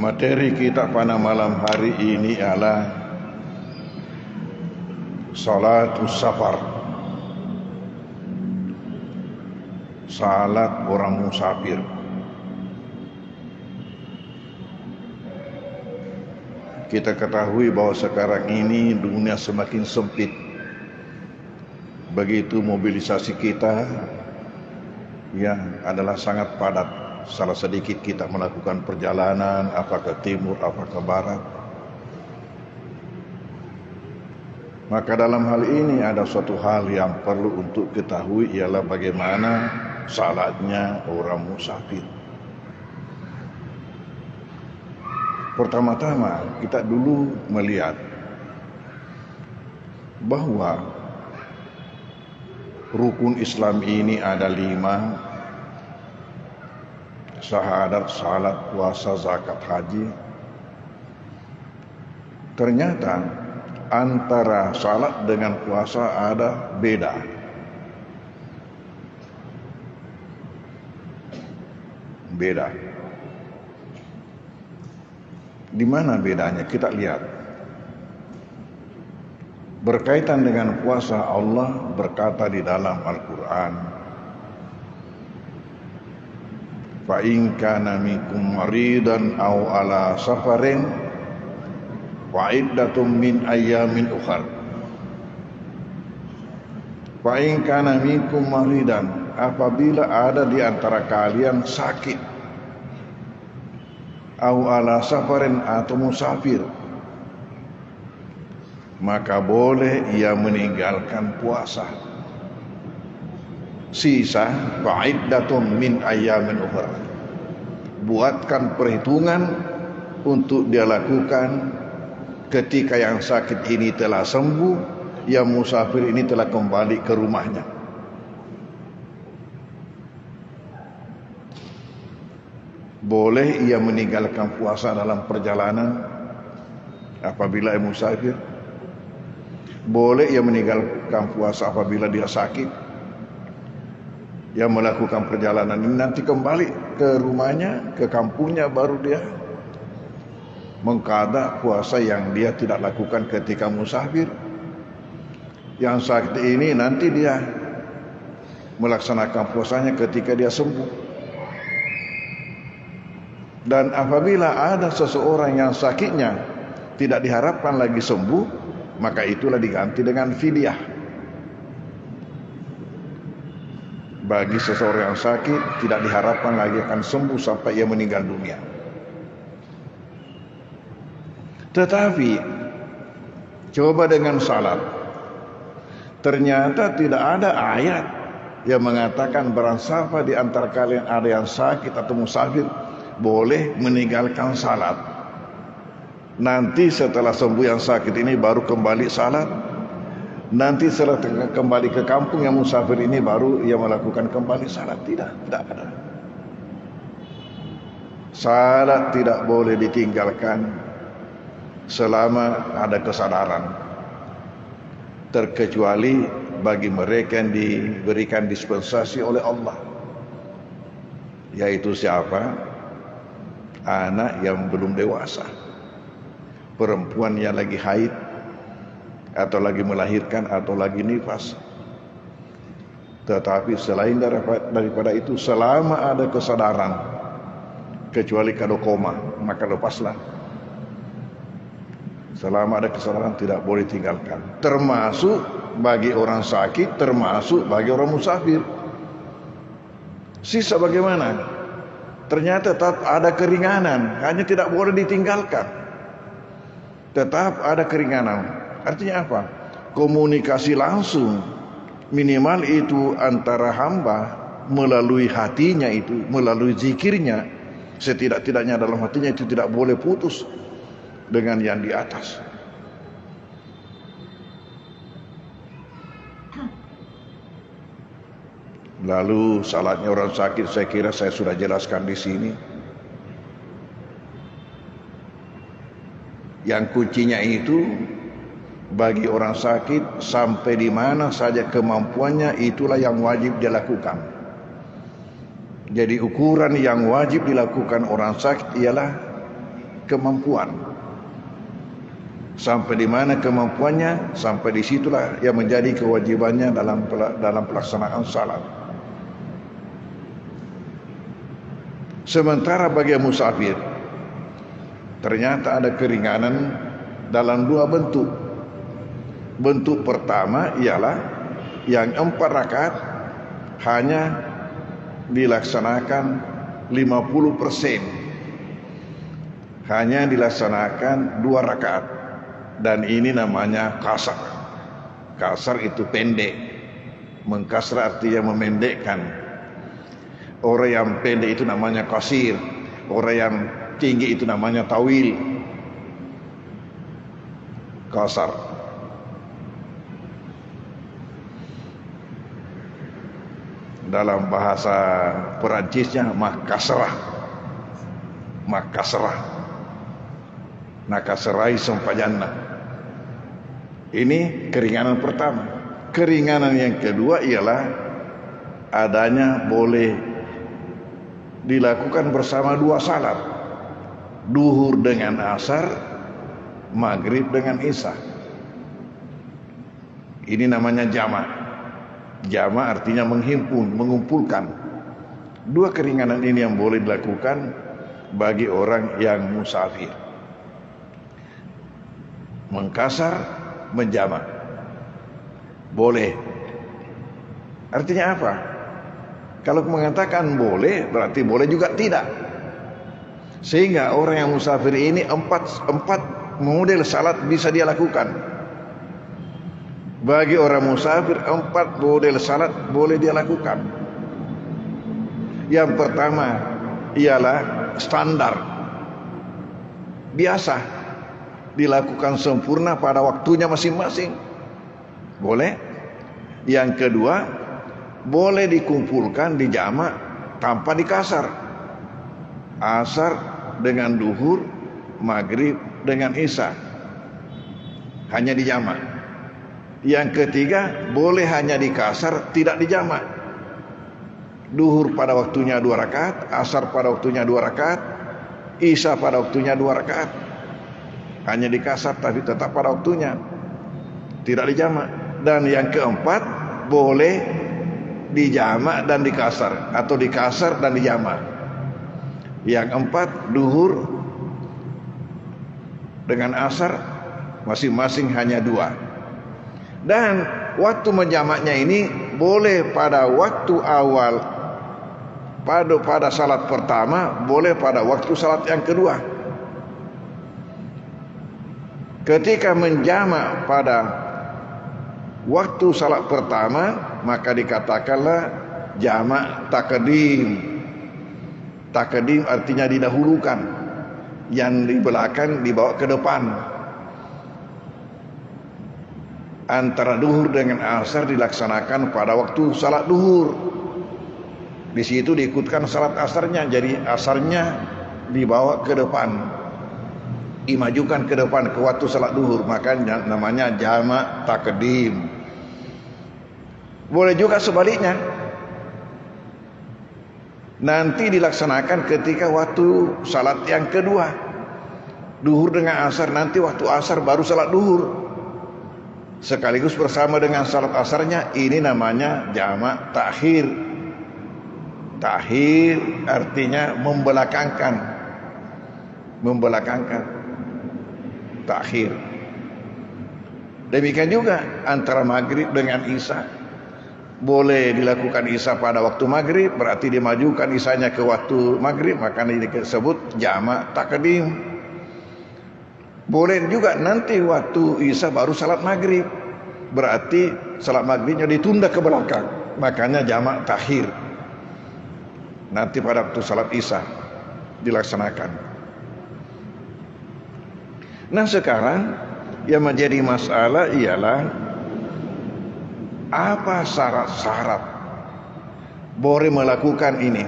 Materi kita pada malam hari ini adalah Salatus Safar, salat orang musafir. Kita ketahui bahwa sekarang ini dunia semakin sempit. Begitu mobilisasi kita adalah sangat padat. Salah sedikit kita melakukan perjalanan, apa ke timur, apa ke barat. Maka dalam hal ini ada suatu hal yang perlu untuk ketahui, ialah bagaimana salatnya orang musafir. Pertama-tama kita dulu melihat bahwa rukun Islam ini ada 5: syahadat, salat, puasa, zakat, haji. Ternyata antara salat dengan puasa ada beda. Di mana bedanya? Kita lihat. Berkaitan dengan puasa, Allah berkata di dalam Al-Quran, fa in kana minkum maridan aw ala safarin wa iddatum min ayyamin ukhar. Fa in kana minkum maridan, apabila ada di antara kalian sakit, aw ala safarin, atau musafir, maka boleh ia meninggalkan puasa. Sisa fa'iddatun min ayyamin ukhra, buatkan perhitungan untuk dia lakukan ketika yang sakit ini telah sembuh, yang musafir ini telah kembali ke rumahnya. Boleh ia meninggalkan puasa dalam perjalanan apabila ia musafir. Boleh ia meninggalkan puasa apabila dia sakit. Yang melakukan perjalanan ini nanti kembali ke rumahnya, ke kampungnya, baru dia mengqada puasa yang dia tidak lakukan ketika musafir. Yang sakit ini nanti dia melaksanakan puasanya ketika dia sembuh. Dan apabila ada seseorang yang sakitnya tidak diharapkan lagi sembuh, maka itulah diganti dengan fidyah. Bagi seseorang yang sakit tidak diharapkan lagi akan sembuh sampai ia meninggal dunia. Tetapi coba dengan salat, ternyata tidak ada ayat yang mengatakan barang siapa di antara kalian ada yang sakit atau musafir boleh meninggalkan salat. Nanti setelah sembuh yang sakit ini baru kembali salat. Nanti setelah kembali ke kampung yang musafir ini baru ia melakukan kembali salat. Tidak ada. Salat tidak boleh ditinggalkan selama ada kesadaran, terkecuali bagi mereka yang diberikan dispensasi oleh Allah. Yaitu siapa? Anak yang belum dewasa, perempuan yang lagi haid, atau lagi melahirkan, atau lagi nifas. Tetapi selain daripada itu, selama ada kesadaran, kecuali kalau koma, maka lepaslah. Selama ada kesadaran tidak boleh tinggalkan. Termasuk bagi orang sakit, termasuk bagi orang musafir. Sisa bagaimana? Ternyata tetap ada keringanan, hanya tidak boleh ditinggalkan. Tetap ada keringanan. Artinya apa? Komunikasi langsung, minimal itu antara hamba melalui hatinya itu, melalui zikirnya, setidak-tidaknya dalam hatinya itu tidak boleh putus dengan yang di atas. Lalu salatnya orang sakit, saya kira saya sudah jelaskan di sini. Yang kuncinya itu bagi orang sakit, sampai di mana saja kemampuannya, itulah yang wajib dia lakukan. Jadi ukuran yang wajib dilakukan orang sakit ialah kemampuan. Sampai di mana kemampuannya, sampai di situlah yang menjadi kewajibannya dalam pelaksanaan salat. Sementara bagi musafir, ternyata ada keringanan dalam dua bentuk. Bentuk pertama ialah yang 4 rakaat hanya dilaksanakan 50%. Hanya dilaksanakan 2 rakaat. Dan ini namanya qasar. Qasar itu pendek. Mengkasar artinya memendekkan. Orang yang pendek itu namanya qasir. Orang yang tinggi itu namanya tawil. Qasar. Dalam bahasa Perancisnya makasrah. Makasrah. Nakasrai sampajanna. Ini keringanan pertama. Keringanan yang kedua ialah adanya boleh dilakukan bersama 2 salat. Duhur dengan asar, maghrib dengan isya. Ini namanya jama'. Jama' artinya menghimpun, mengumpulkan. 2 keringanan ini yang boleh dilakukan bagi orang yang musafir. Mengkasar, menjama' boleh. Artinya apa? Kalau mengatakan boleh, berarti boleh juga tidak. Sehingga orang yang musafir ini empat model salat bisa dia lakukan. Bagi orang musafir 4 model salat boleh dia lakukan. Yang pertama ialah standar, biasa, dilakukan sempurna pada waktunya masing-masing. Boleh. Yang kedua, boleh dikumpulkan di jama' tanpa dikasar. Asar dengan duhur, maghrib dengan isya. Hanya di jama'. Yang ketiga, boleh hanya dikasar, tidak di jama'. Duhur pada waktunya 2 rakaat, asar pada waktunya 2 rakaat, isya pada waktunya 2 rakaat. Hanya dikasar tapi tetap pada waktunya, tidak dijama'. Dan yang keempat, boleh dijama' dan dikasar, atau dikasar dan dijama'. Yang 4, duhur dengan asar masing-masing hanya 2. Dan waktu menjamaknya ini boleh pada waktu awal, pada salat pertama, boleh pada waktu salat yang kedua. Ketika menjamak pada waktu salat pertama, maka dikatakanlah jamak takdim. Takdim artinya didahulukan, yang di belakang dibawa ke depan. Antara duhur dengan asar dilaksanakan pada waktu salat duhur. Di situ diikutkan salat asarnya, jadi asarnya dibawa ke depan, dimajukan ke depan ke waktu salat duhur, makanya namanya jamak takdim. Boleh juga sebaliknya, nanti dilaksanakan ketika waktu salat yang kedua. Duhur dengan asar, nanti waktu asar baru salat duhur sekaligus bersama dengan salat asarnya. Ini namanya jamak takhir. Takhir artinya membelakangkan, takhir. Demikian juga antara maghrib dengan isya, boleh dilakukan isya pada waktu maghrib, berarti dimajukan isyanya ke waktu maghrib, maka ini disebut jamak takdim. Boleh juga nanti waktu isya baru salat maghrib, berarti salat maghribnya ditunda ke belakang, makanya jamak takhir. Nanti pada waktu salat isya dilaksanakan. Nah, sekarang yang menjadi masalah ialah apa syarat-syarat boleh melakukan ini.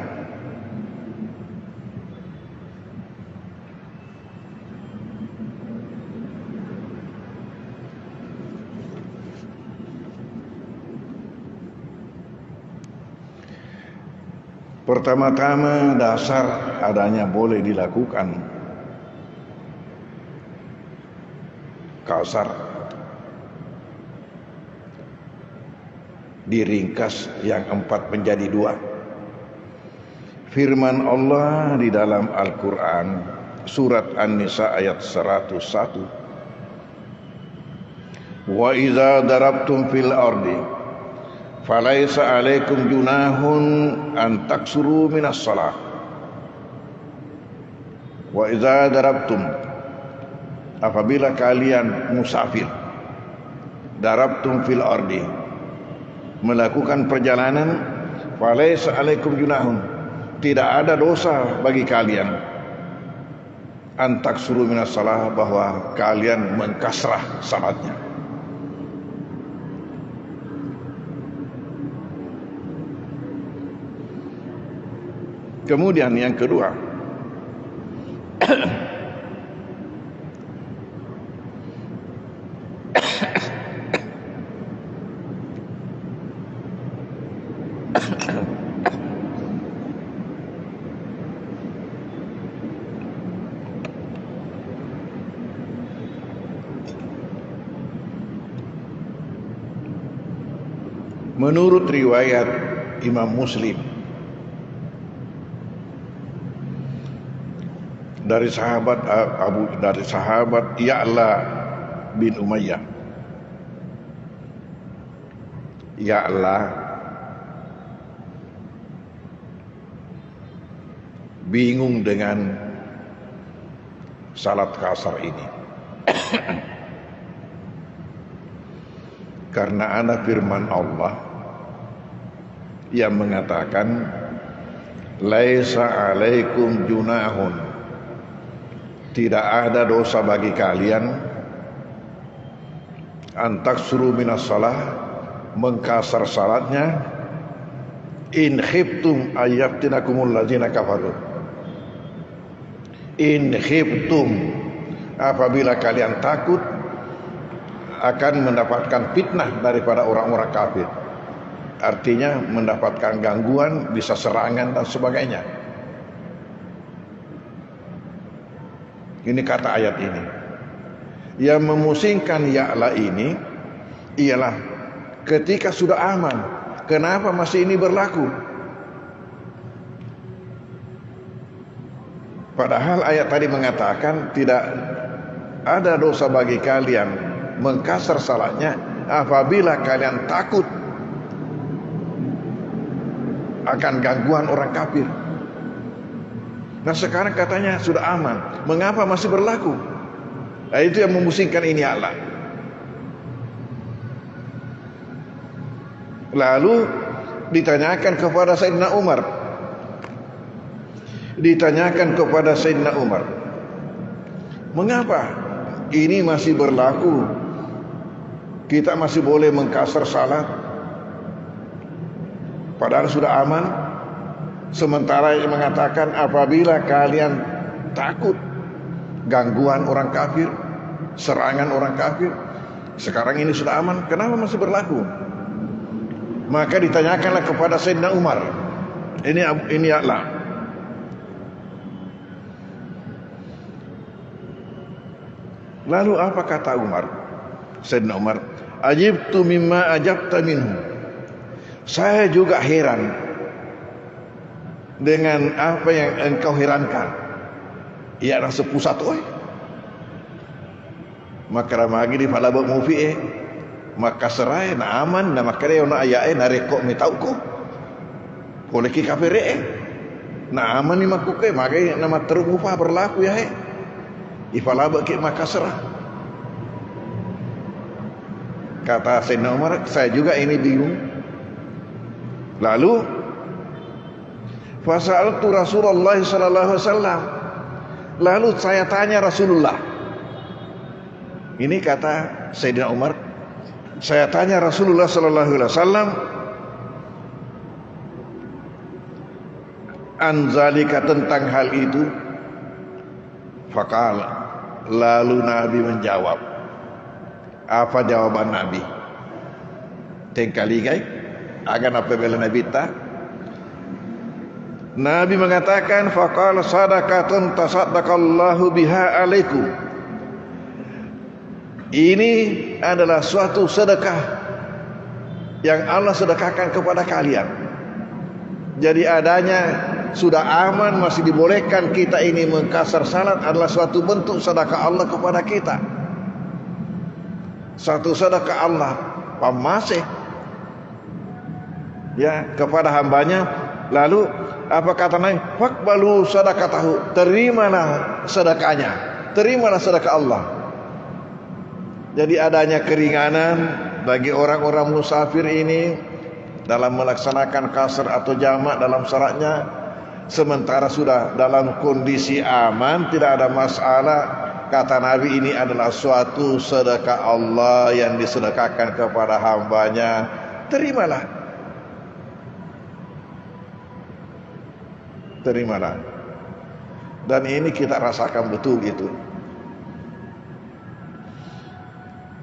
Pertama-tama dasar adanya boleh dilakukan Kausar diringkas yang 4 menjadi 2. Firman Allah di dalam Al-Quran surat An-Nisa ayat 101. Wa idza darabtum fil ardi falaisa alaikum junahun an taksuru minas shalah. Wa idza darabtum, apabila kalian musafir, darabtum fil ardi, melakukan perjalanan, falaisa alaikum junahun, tidak ada dosa bagi kalian, an taksuru minas shalah, bahwa kalian mengkasrah salatnya. Kemudian yang kedua, menurut riwayat Imam Muslim dari sahabat Ya'la bin Umayyah. Ya'la bingung dengan salat kasar ini karena ada firman Allah yang mengatakan laisa alaikum junahun, tidak ada dosa bagi kalian, antaksuru minas shalah, mengkasar salatnya, in khiftum ayaftinakumul ladzina kafaru. In khiftum, apabila kalian takut akan mendapatkan fitnah daripada orang-orang kafir, artinya mendapatkan gangguan, bisa serangan dan sebagainya. Ini kata ayat ini. Yang memusingkan Ya'la ini ialah ketika sudah aman, kenapa masih ini berlaku? Padahal ayat tadi mengatakan tidak ada dosa bagi kalian mengkasar salatnya apabila kalian takut akan gangguan orang kafir. Nah sekarang katanya sudah aman, mengapa masih berlaku? Nah, itu yang memusingkan ini Allah. Lalu ditanyakan kepada Sayyidina Umar. Mengapa ini masih berlaku? Kita masih boleh mengkasar salat padahal sudah aman. Sementara yang mengatakan apabila kalian takut gangguan orang kafir, serangan orang kafir, sekarang ini sudah aman, kenapa masih berlaku? Maka ditanyakanlah kepada Sayyidina Umar. Ini Allah. Lalu apa kata Umar? Sayyidina Umar, ajibtu mimma ajabta minhu. Saya juga heran dengan apa yang engkau herankan. Ia rasa pusat oi. Maka ramagi di palabak mufi maka serai na aman na makare ona ayae na rekok mi tau ko. Oleh ki kafire na aman ni makuke magai nama terupa berlaku ya he. Ifalabak ki maka serah. Kata Sayyidina Umar, saya juga ini bingung. Lalu fasa'altu Rasulullah sallallahu alaihi wasallam. Lalu saya tanya Rasulullah. Ini kata Sayyidina Umar, saya tanya Rasulullah sallallahu alaihi wasallam an zalika, tentang hal itu. Faqala, lalu Nabi menjawab. Apa jawaban Nabi? Tengkali gai agan apa bela Nabi ta? Nabi mengatakan faqala sadaqatun tasaddaqallahu biha alaikum. Ini adalah suatu sedekah yang Allah sedekahkan kepada kalian. Jadi adanya sudah aman, masih dibolehkan kita ini mengkasar salat adalah suatu bentuk sedekah Allah kepada kita. Satu sedekah Allah masih ya kepada hambanya. Lalu apa kata Nabi? Faqbalu sadaqatahu, terimalah sedekahnya, terimalah sedekah Allah. Jadi adanya keringanan bagi orang-orang musafir ini dalam melaksanakan qasar atau jamak dalam syaratnya, sementara sudah dalam kondisi aman, tidak ada masalah. Kata Nabi, ini adalah suatu sedekah Allah yang disedekahkan kepada hambanya, terimalah, terimalah. Dan ini kita rasakan betul itu.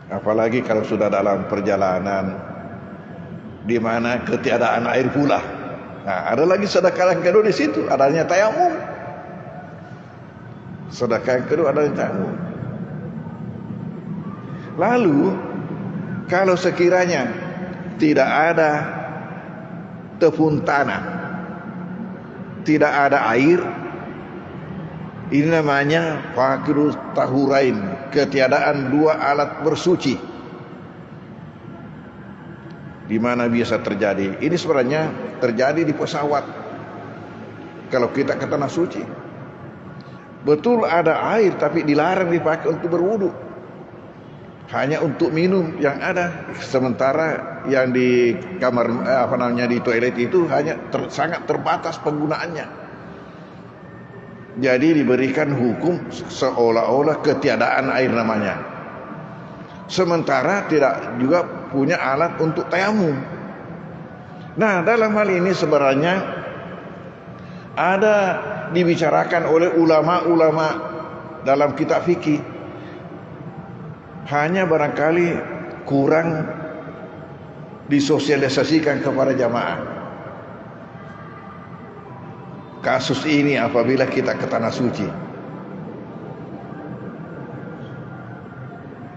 Apalagi kalau sudah dalam perjalanan di mana ketiadaan air pula. Nah, ada lagi sedekah yang kedua di situ, adanya tayamum. Sedekah yang kedua adanya tayamum. Lalu kalau sekiranya tidak ada tepung tanah, tidak ada air, ini namanya faqdu tahurain, ketiadaan dua alat bersuci. Di mana biasa terjadi? Ini sebenarnya terjadi di pesawat. Kalau kita ke tanah suci, betul ada air, tapi dilarang dipakai untuk berwudu. Hanya untuk minum yang ada. Sementara yang di kamar di toilet itu hanya sangat terbatas penggunaannya. Jadi diberikan hukum seolah-olah ketiadaan air namanya. Sementara tidak juga punya alat untuk tayamum. Nah, dalam hal ini sebenarnya ada dibicarakan oleh ulama-ulama dalam kitab fikih. Hanya barangkali kurang disosialisasikan kepada jamaah. Kasus ini apabila kita ke tanah suci,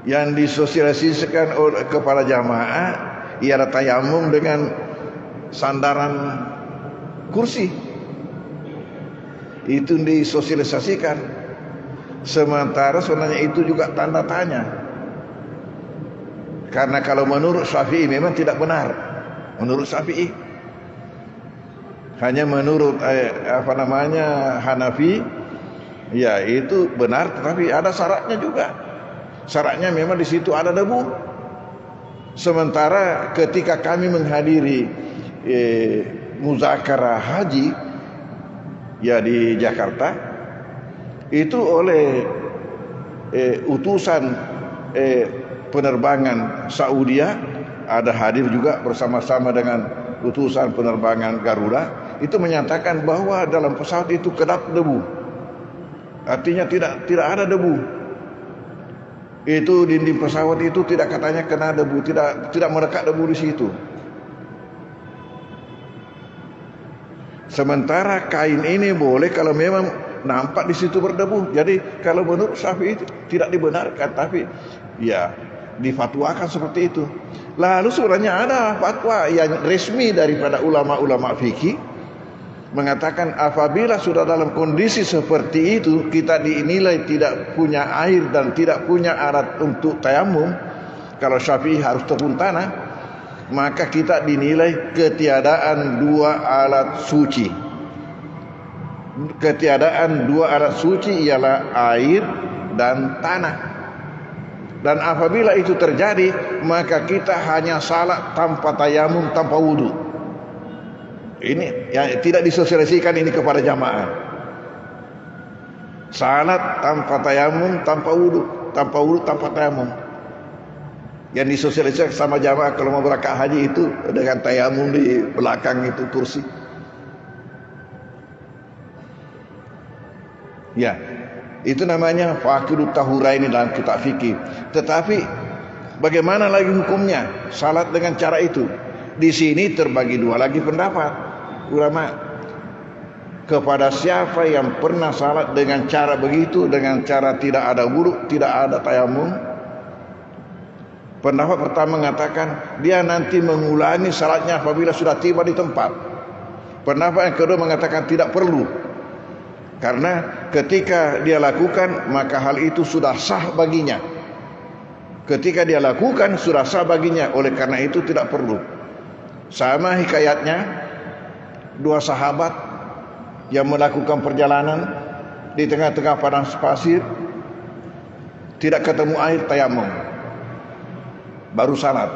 yang disosialisasikan kepada jamaah ialah tayamum dengan sandaran kursi. Itu disosialisasikan. Sementara sebenarnya itu juga tanda tanya. Karena kalau menurut Syafi'i memang tidak benar. Menurut Syafi'i, hanya menurut Hanafi, ya itu benar, tetapi ada syaratnya juga. Syaratnya memang di situ ada debu. Sementara ketika kami menghadiri muzakarah haji ya di Jakarta, itu oleh utusan penerbangan Saudi ada hadir juga bersama-sama dengan utusan penerbangan Garuda, itu menyatakan bahwa dalam pesawat itu kedap debu. Artinya tidak ada debu. Itu dinding pesawat itu tidak katanya kena debu, tidak melekat debu di situ. Sementara kain ini boleh kalau memang nampak di situ berdebu. Jadi kalau menurut Syafi'i tidak dibenarkan, tapi ya difatwakan seperti itu. Lalu sebenarnya ada fatwa yang resmi daripada ulama-ulama fikih mengatakan apabila sudah dalam kondisi seperti itu, kita dinilai tidak punya air dan tidak punya alat untuk tayamum. Kalau Syafi'i harus tepung tanah, maka kita dinilai ketiadaan dua alat suci. Ketiadaan dua alat suci ialah air dan tanah. Dan apabila itu terjadi, maka kita hanya salat tanpa tayamum, tanpa wudu. Ini yang tidak disosialisasikan ini kepada jamaah. Salat tanpa tayamum, tanpa wudu, tanpa tayamum. Yang disosialisasikan sama jamaah kalau mau berangkat haji itu dengan tayamum di belakang itu kursi. Ya, itu namanya faqdu tahuraini dalam kitab fikih. Tetapi bagaimana lagi hukumnya salat dengan cara itu? Di sini terbagi dua lagi pendapat ulama. Kepada siapa yang pernah salat dengan cara begitu, dengan cara tidak ada wudu, tidak ada tayamum, Pendapat pertama mengatakan dia nanti mengulangi salatnya apabila sudah tiba di tempat. Pendapat yang kedua mengatakan tidak perlu, karena ketika dia lakukan maka hal itu sudah sah baginya. Ketika dia lakukan sudah sah baginya, oleh karena itu tidak perlu. Sama hikayatnya dua sahabat yang melakukan perjalanan di tengah-tengah padang pasir, tidak ketemu air, tayamum, baru salat.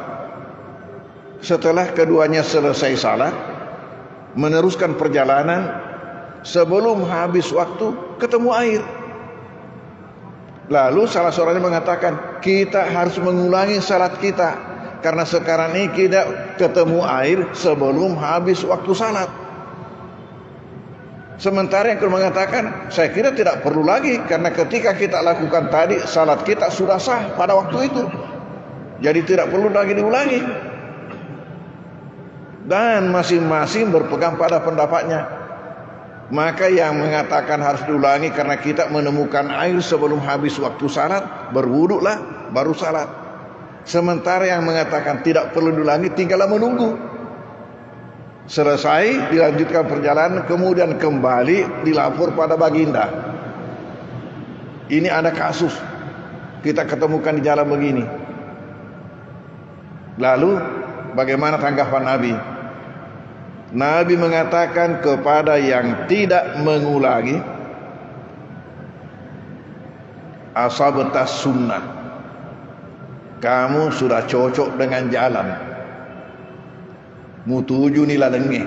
Setelah keduanya selesai salat, meneruskan perjalanan, sebelum habis waktu ketemu air. Lalu salah seorangnya mengatakan, kita harus mengulangi salat kita, karena sekarang ini kita ketemu air sebelum habis waktu salat. Sementara yang kedua mengatakan, saya kira tidak perlu lagi, karena ketika kita lakukan tadi, salat kita sudah sah pada waktu itu, jadi tidak perlu lagi diulangi. Dan masing-masing berpegang pada pendapatnya. Maka yang mengatakan harus diulangi karena kita menemukan air sebelum habis waktu salat, berwuduklah baru salat. Sementara yang mengatakan tidak perlu diulangi, tinggallah menunggu. Selesai, dilanjutkan perjalanan, kemudian kembali dilapor pada baginda. Ini ada kasus, kita ketemukan di jalan begini. Lalu bagaimana tanggapan Nabi? Nabi mengatakan kepada yang tidak mengulangi, asabtas sunnah, kamu sudah cocok dengan jalan, mutuju nilalengi,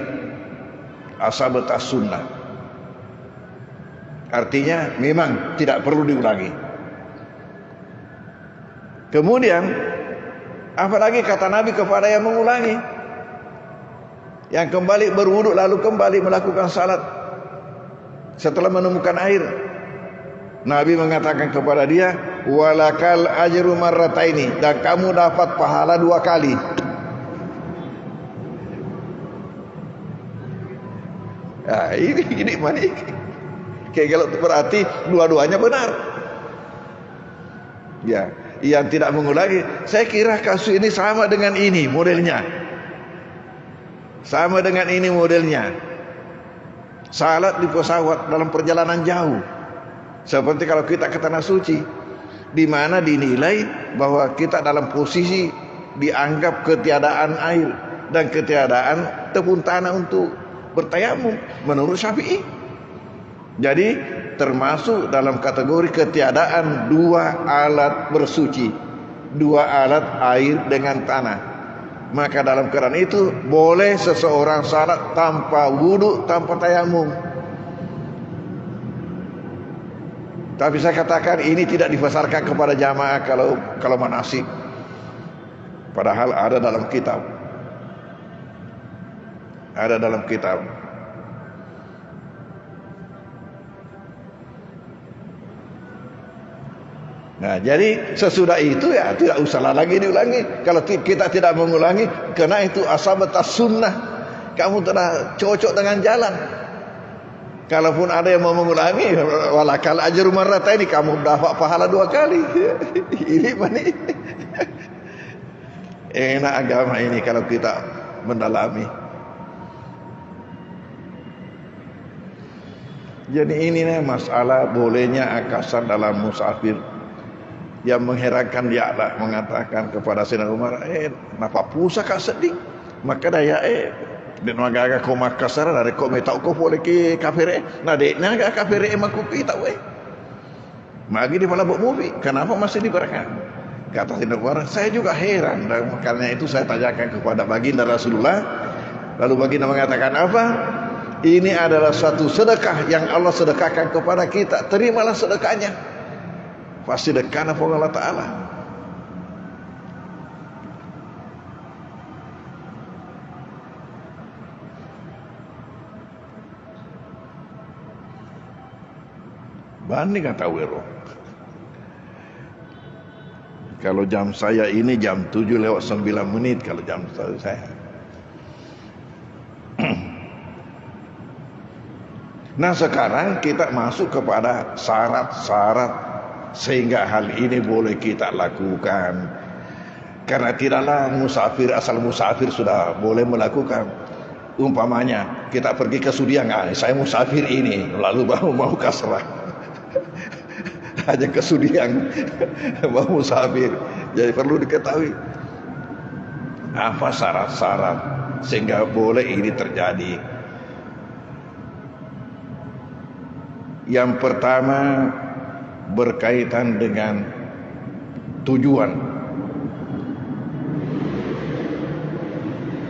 asabtas sunnah. Artinya memang tidak perlu diulangi. Kemudian apalagi kata Nabi kepada yang mengulangi, yang kembali berwuduk lalu kembali melakukan salat setelah menemukan air. Nabi mengatakan kepada dia, walakal ajru marrataini, dan kamu dapat pahala 2 kali. Nah, ini mana? Kayak kalau berarti dua-duanya benar. Ya, yang tidak mengulangi, saya kira kasus ini sama dengan ini modelnya. Sama dengan ini modelnya. Salat di pesawat dalam perjalanan jauh. Seperti kalau kita ke tanah suci, di mana dinilai bahwa kita dalam posisi dianggap ketiadaan air dan ketiadaan tepung tanah untuk bertayamum menurut Syafi'i. Jadi termasuk dalam kategori ketiadaan 2 alat bersuci, 2 alat air dengan tanah. Maka dalam keadaan itu boleh seseorang salat tanpa wudu, tanpa tayamum. Tapi saya katakan ini tidak dipasarkan kepada jamaah kalau manasik. Padahal ada dalam kitab. Ada dalam kitab. Nah, jadi sesudah itu ya tidak usahlah lagi diulangi. Kalau kita tidak mengulangi, karena itu asabtas sunnah, kamu telah cocok dengan jalan. Kalaupun ada yang mau mengulangi, walakal ajru marrataini, kamu dapat pahala 2 kali. Ini mana? Enak agama ini kalau kita mendalami. Jadi ini masalah bolehnya akasan dalam musafir. Yang mengherankan dia lah mengatakan kepada Sayyidina Umar, napa pusa kak sedih? Maka daya dan magaga ko makasara dari ko metau ko boleh ke kafire. Nah dek naga kafire emaku kita we. Magi di malabok mubi, kenapa masih diberikan? Kata Sayyidina Umar, saya juga heran, dan karena itu saya tanyakan kepada baginda Rasulullah. Lalu baginda mengatakan apa? Ini adalah suatu sedekah yang Allah sedekahkan kepada kita. Terimalah sedekahnya. Pasti dekat apa Allah Ta'ala. Banding kata Wiro. Kalau jam saya ini jam 7:09 kalau jam saya. Nah sekarang kita masuk kepada syarat-syarat sehingga hal ini boleh kita lakukan. Karena tidaklah musafir asal musafir sudah boleh melakukan. Umpamanya kita pergi ke Sudiang, saya musafir ini, lalu mau kasrah. Hanya ke Sudiang mau musafir. Jadi perlu diketahui apa syarat-syarat sehingga boleh ini terjadi. Yang pertama berkaitan dengan tujuan.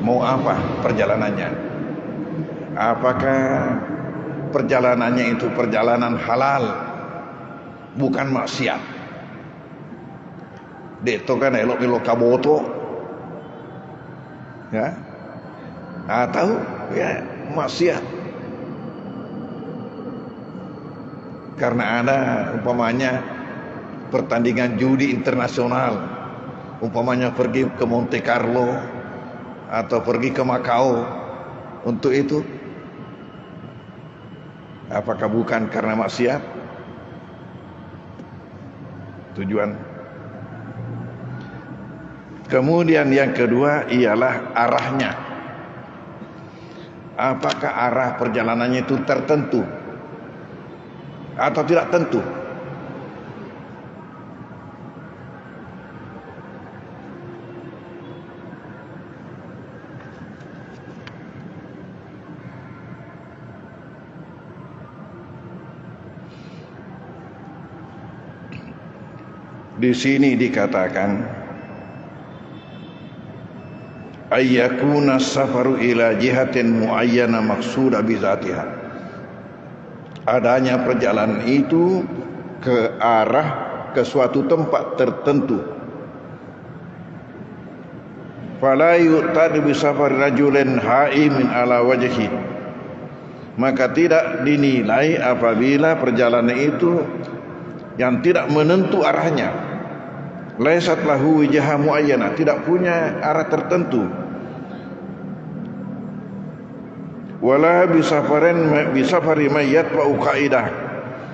Mau apa perjalanannya? Apakah perjalanannya itu perjalanan halal, bukan maksiat? Itu kan elok-elok kaboto, ya, atau ya maksiat. Karena ada umpamanya pertandingan judi internasional, umpamanya pergi ke Monte Carlo atau pergi ke Macau, untuk itu apakah bukan karena maksiat tujuan? Kemudian yang kedua ialah arahnya. Apakah arah perjalanannya itu tertentu atau tidak tentu? Di sini dikatakan ayyakuna safaru ila jihatin muayyana maqsuda bi zatiha. Adanya perjalanan itu ke arah ke suatu tempat tertentu. Fala yu'tad bi safar rajulin haimin ala wajhi. Maka tidak dinilai apabila perjalanan itu yang tidak menentu arahnya. Laisat lahu wijah muayyana, tidak punya arah tertentu. Wala bisafari mayyat wa qaidah.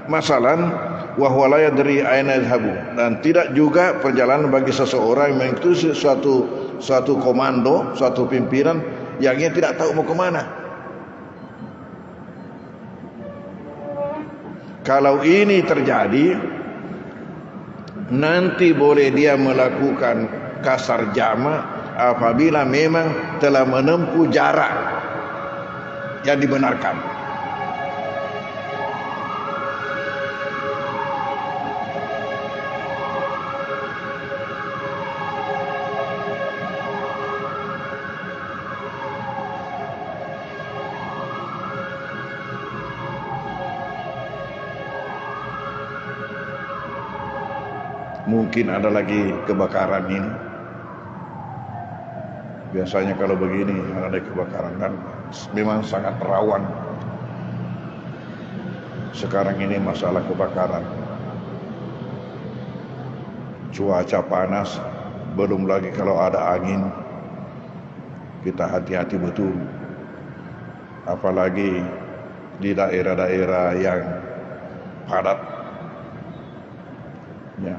Masalan wa huwa la yadri aina yadhhabu. Dan tidak juga perjalanan bagi seseorang yang itu suatu komando, suatu pimpinan yang ia tidak tahu mau kemana. Kalau ini terjadi, nanti boleh dia melakukan kasar jama apabila memang telah menempuh jarak yang dibenarkan. Mungkin ada lagi kebakaran ini. Biasanya kalau begini ada kebakaran kan memang sangat rawan. Sekarang ini masalah kebakaran, cuaca panas, belum lagi kalau ada angin. Kita hati-hati betul. Apalagi di daerah-daerah yang padat, ya.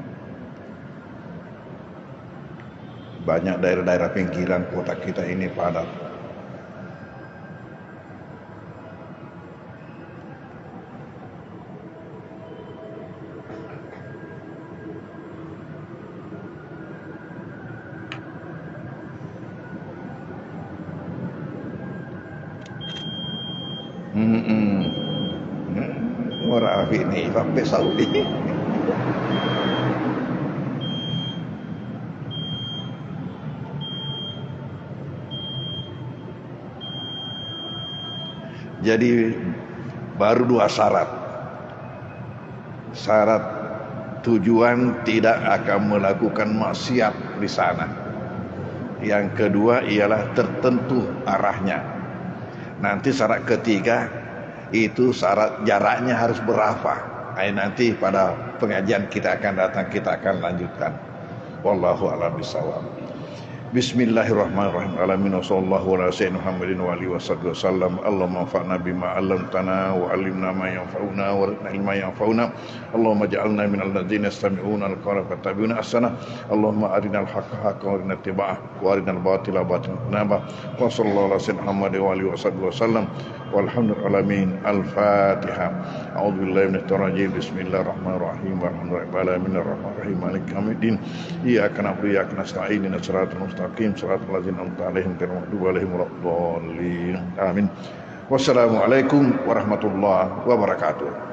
Banyak daerah-daerah pinggiran kota kita ini padat. Orang Afi ni sampai Saudi. Jadi baru dua syarat. Syarat tujuan tidak akan melakukan maksiat di sana. Yang kedua ialah tertentu arahnya. Nanti syarat ketiga itu syarat jaraknya harus berapa. Nanti pada pengajian kita akan datang, kita akan lanjutkan. Wallahu a'lam bishawab. Bismillahirrahmanirrahim. Alamin wa sallallahu ala sayyidina Muhammadin wa alihi wasallam. Allahumma anfa'na bima 'allamtana wa 'allimna ma yanfa'una wa rizqna ilma yanfa'una. Allahumma ij'alna minal ladzina yastami'una al-qawla fattabi'una ahsana. Allahumma arinal haqqa haqqan warina ittiba'ah wa arinal batila batilan ijtinabah. Wa sallallahu ala sayyidina Muhammadin wa alihi wasallam. Walhamdulillahi al-Fatihah. A'udzu billahi minasyaitonir rajim. Bismillahirrahmanirrahim. Walhamdulillahi alamin arrahmanirrahim maliki yaumiddin. Iyyaka na'budu wa iyyaka nasta'in. Ihdinas siratal mustaqim siratal ladzina an'amta 'alaihim ghairil maghdubi 'alaihim waladdallin. Amin. Wassalamualaikum warahmatullahi wabarakatuh.